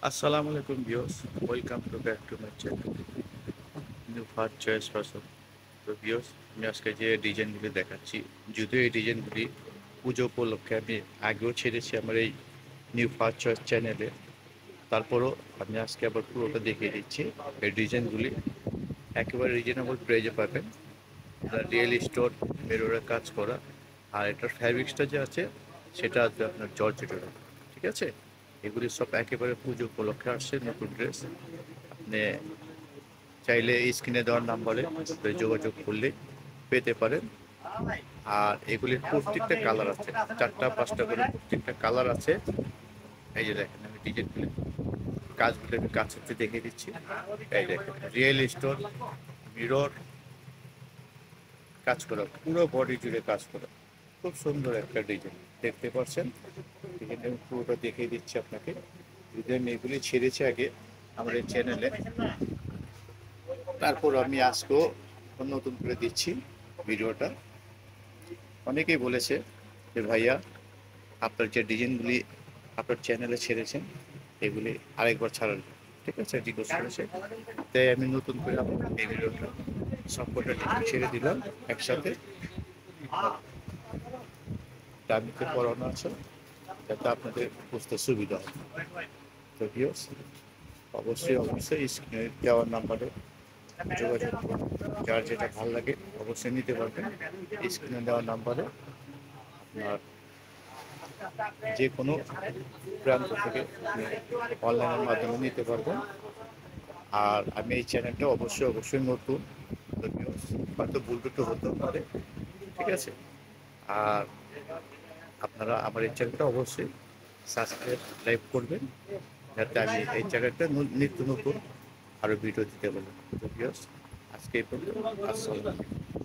আসসালামু আলাইকুম viewers, welcome to back to my channel new first choice fashion. তো viewers, আমি আজকে যে ডিজাইনগুলি দেখাচ্ছি, যদিও এই ডিজাইনগুলি পুজো উপলক্ষে আমি আগেও ছেড়েছি আমার এই নিউ ফার্স্ট চয়েস চ্যানেলে, তারপরও আমি আজকে আবার পুরোটা দেখিয়ে দিচ্ছি। এই ডিজাইনগুলি একেবারে রিজনেবল প্রাইজে পাবেন। রিয়েল স্টোন মেরোরে কাজ করা, আর এটার ফ্যাব্রিক্সটা যে আছে সেটা আছে আপনার জর্জেটের। ঠিক আছে, এগুলি সব একেবারে পুজো উপলক্ষে আসছে নতুন ড্রেস। আপনি চাইলে স্ক্রিনে দেওয়ার নাম্বারে যোগাযোগ করলে পেতে পারেন। আর এগুলির প্রত্যেকটা কালার আছে, 4টা 5টা করে প্রত্যেকটা কালার আছে। এই যে দেখেন, আমি ডিজাইনগুলি কাজগুলো আমি কাছে দেখে দিচ্ছি। এই দেখেন, রিয়েল স্টোন মিরর কাজ করা, পুরো বডি জুড়ে কাজ করা, খুব সুন্দর একটা ডিজাইন দেখতে পাচ্ছেন। ডিজাইনটা আমি পুরোটা দেখিয়ে দিচ্ছি আপনাকে। ডিজাইন এগুলি ছেড়েছে আগে আমার এই চ্যানেলে, তারপর আমি আজকেও নতুন করে দিচ্ছি ভিডিওটা। অনেকেই বলেছে যে ভাইয়া, আপনার যে ডিজাইনগুলি আপনার চ্যানেলে ছেড়েছেন এগুলি আরেকবার ছাড়ান। ঠিক আছে, রিকোয়েস্ট করেছে, তাই আমি নতুন করে এই ভিডিওটা সবকটা ছেড়ে দিলাম একসাথে। দামিতে পড়ানো আছে যাতে আপনাদের বুঝতে সুবিধা হয়। তো ভিউয়ার্স, অবশ্যই স্ক্রিনে দেওয়ার নাম্বারে যোগাযোগ করুন। যার যেটা ভালো লাগে অবশ্যই নিতে পারবেন। স্ক্রিনে দেওয়ার নাম্বারে আপনার যে কোনো প্রান্ত থেকে অনলাইনের মাধ্যমে নিতে পারবেন। আর আমি এই চ্যানেলটা অবশ্যই নতুন, যদিও হয়তো ভুল ত্রুটি হতেও পারে। ঠিক আছে, আর আপনারা আমার এই চ্যানেলটা অবশ্যই সাবস্ক্রাইব করবেন, যাতে আমি এই চ্যানেলটা নিত্য নতুন আরও ভিডিও দিতে পারি। তো ভিউয়ার্স, আজকে এই পর্যন্ত। আসসালামু আলাইকুম।